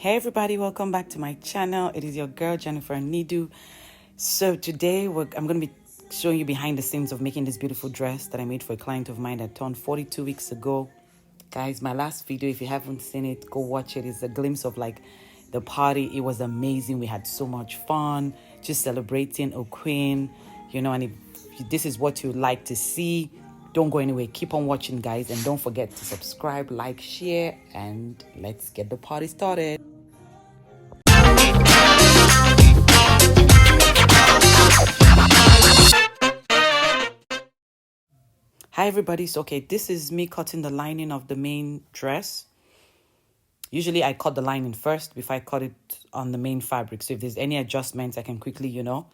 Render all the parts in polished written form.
Hey everybody, welcome back to my channel. It is your girl Jenniferanidu. So today I'm going to be showing you behind the scenes of making this beautiful dress that I made for a client of mine that turned 42 weeks ago. Guys, my last video, if you haven't seen it, go watch it. It's a glimpse of like the party. It was amazing. We had so much fun just celebrating a queen, you know, and if this is what you like to see, don't go anywhere. Keep on watching, guys, and don't forget to subscribe, like, share, and let's get the party started. Hi everybody. So okay, this is me cutting the lining of the main dress. Usually I cut the lining first before I cut it on the main fabric. So if there's any adjustments, I can quickly, you know,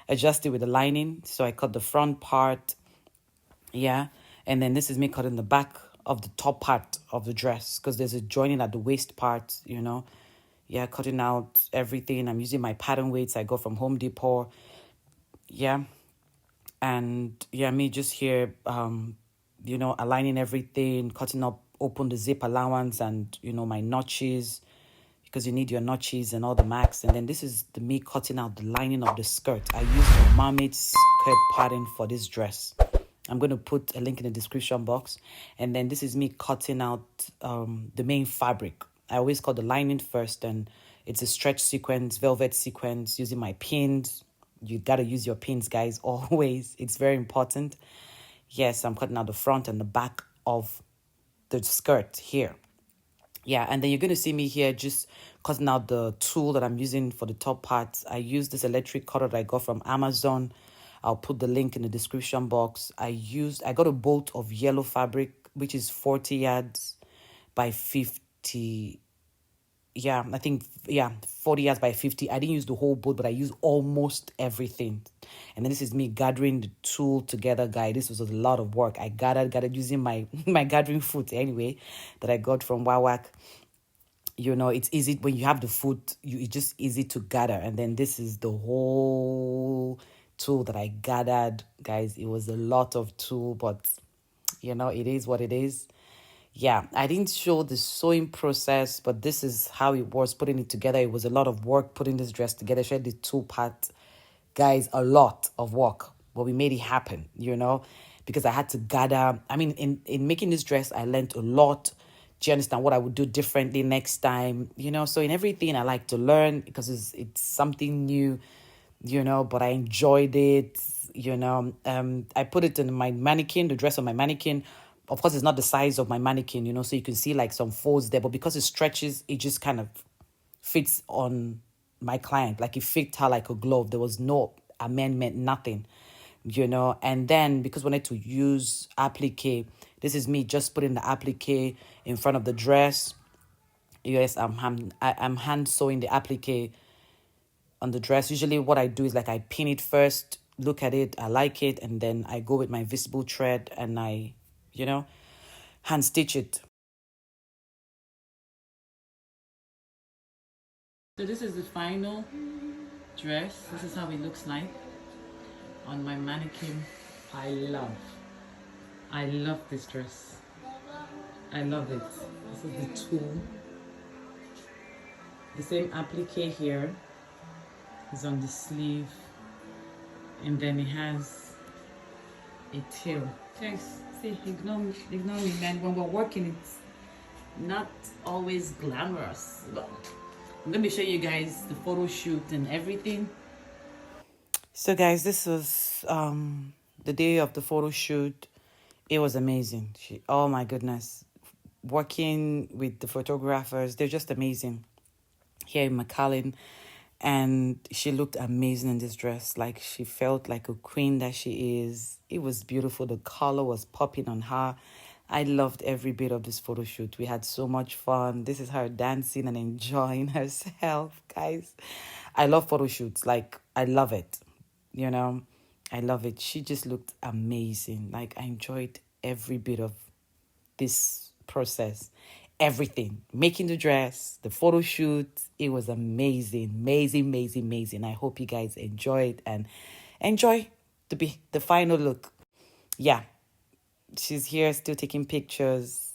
adjust it with the lining. So I cut the front part. Yeah. And then this is me cutting the back of the top part of the dress because there's a joining at the waist part, you know. Yeah, cutting out everything. I'm using my pattern weights I got from Home Depot. Yeah. And yeah, me just here, you know, aligning everything, cutting up, open the zip allowance and, you know, my notches because you need your notches and all the marks. And then this is me cutting out the lining of the skirt. I used the mermaid skirt pattern for this dress. I'm going to put a link in the description box. And then this is me cutting out the main fabric. I always cut the lining first, and it's a stretch sequence, velvet sequence, using my pins. You got to use your pins, guys, always. It's very important. Yes, I'm cutting out the front and the back of the skirt here. Yeah, and then you're going to see me here just cutting out the tool that I'm using for the top parts. I use this electric cutter that I got from Amazon. I'll put the link in the description box. I got a bolt of yellow fabric, which is 40 yards by 50. Yeah, I think, 40 yards by 50. I didn't use the whole bolt, but I used almost everything. And then this is me gathering the tool together, guys. This was a lot of work. I gathered using my gathering foot anyway that I got from Wawak. You know, it's easy when you have the foot, it's just easy to gather. And then this is the whole tool that I gathered, guys. It was a lot of tool, but you know, it is what it is. Yeah, I didn't show the sewing process, but this is how it was putting it together. It was a lot of work putting this dress together. Showed the two part, guys, a lot of work, but we made it happen, you know, because I had to gather. I mean, in making this dress, I learned a lot. Do you understand what I would do differently next time? You know, so in everything I like to learn because it's something new, you know, but I enjoyed it, you know. I put it in my mannequin, the dress on my mannequin. Of course, it's not the size of my mannequin, you know, so you can see like some folds there, but because it stretches, it just kind of fits on my client. Like it fit her like a glove. There was no amendment, nothing, you know. And then because we wanted to use applique, this is me just putting the applique in front of the dress. Yes, I'm hand sewing the applique on the dress. Usually what I do is like I pin it first, look at it, I like it, and then I go with my visible thread and I, you know, hand stitch it. So this is the final dress. This is how it looks like on my mannequin. I love this dress. I love it. This is the tool. The same applique here is on the sleeve, and then it has a tail. Guys, see, ignore me, man. When we're working, it's not always glamorous. But let me show you guys the photo shoot and everything. So guys, this was the day of the photo shoot. It was amazing. Oh my goodness. Working with the photographers, they're just amazing here in McAllen. And she looked amazing in this dress. Like she felt like a queen that she is. It was beautiful. The color was popping on her. I loved every bit of this photo shoot. We had so much fun. This is her dancing and enjoying herself, guys. I love photo shoots. Like, I love it. You know, I love it. She just looked amazing. Like, I enjoyed every bit of this process. Everything. Making the dress, the photo shoot. It was amazing. Amazing. I hope you guys enjoyed and enjoy the final look. Yeah. She's here still taking pictures.